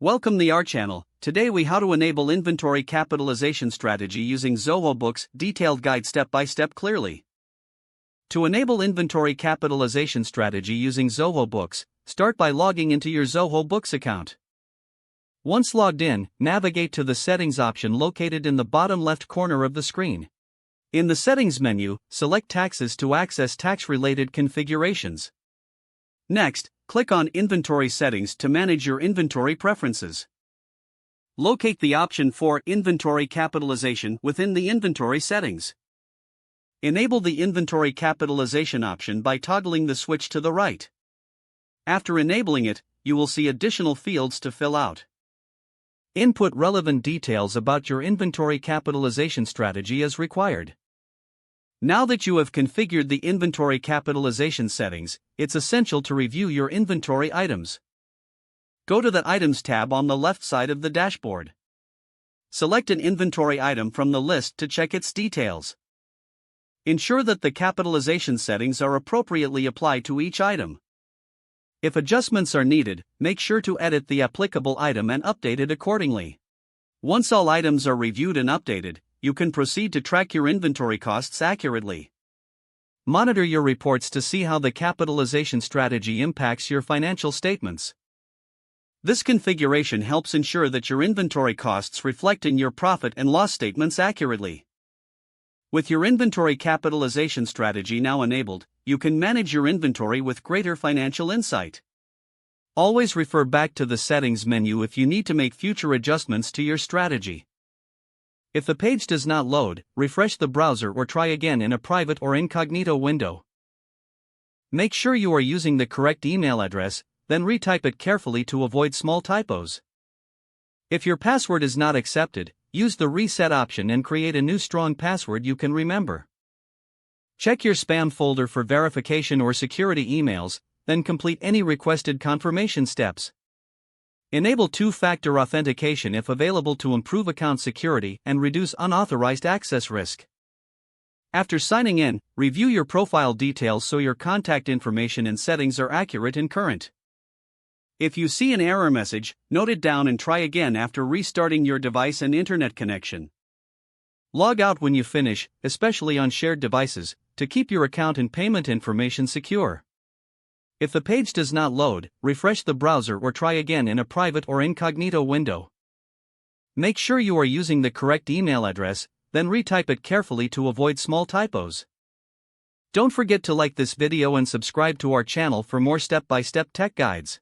Welcome to our channel. Today we how to enable inventory capitalization strategy using Zoho Books, detailed guide step by step clearly. To enable inventory capitalization strategy using Zoho Books, start by logging into your Zoho Books account. Once logged in, navigate to the settings option located in the bottom left corner of the screen. In the settings menu, select taxes to access tax-related configurations. Next, click on Inventory Settings to manage your inventory preferences. Locate the option for Inventory Capitalization within the Inventory Settings. Enable the Inventory Capitalization option by toggling the switch to the right. After enabling it, you will see additional fields to fill out. Input relevant details about your inventory capitalization strategy as required. Now that you have configured the inventory capitalization settings, it's essential to review your inventory items. Go to the Items tab on the left side of the dashboard. Select an inventory item from the list to check its details. Ensure that the capitalization settings are appropriately applied to each item. If adjustments are needed, make sure to edit the applicable item and update it accordingly. Once all items are reviewed and updated, you can proceed to track your inventory costs accurately. Monitor your reports to see how the capitalization strategy impacts your financial statements. This configuration helps ensure that your inventory costs reflect in your profit and loss statements accurately. With your inventory capitalization strategy now enabled, you can manage your inventory with greater financial insight. Always refer back to the settings menu if you need to make future adjustments to your strategy. If the page does not load, refresh the browser or try again in a private or incognito window. Make sure you are using the correct email address, then retype it carefully to avoid small typos. If your password is not accepted, use the reset option and create a new strong password you can remember. Check your spam folder for verification or security emails, then complete any requested confirmation steps. Enable two-factor authentication if available to improve account security and reduce unauthorized access risk. After signing in, review your profile details so your contact information and settings are accurate and current. If you see an error message, note it down and try again after restarting your device and internet connection. Log out when you finish, especially on shared devices, to keep your account and payment information secure. If the page does not load, refresh the browser or try again in a private or incognito window. Make sure you are using the correct email address, then retype it carefully to avoid small typos. Don't forget to like this video and subscribe to our channel for more step-by-step tech guides.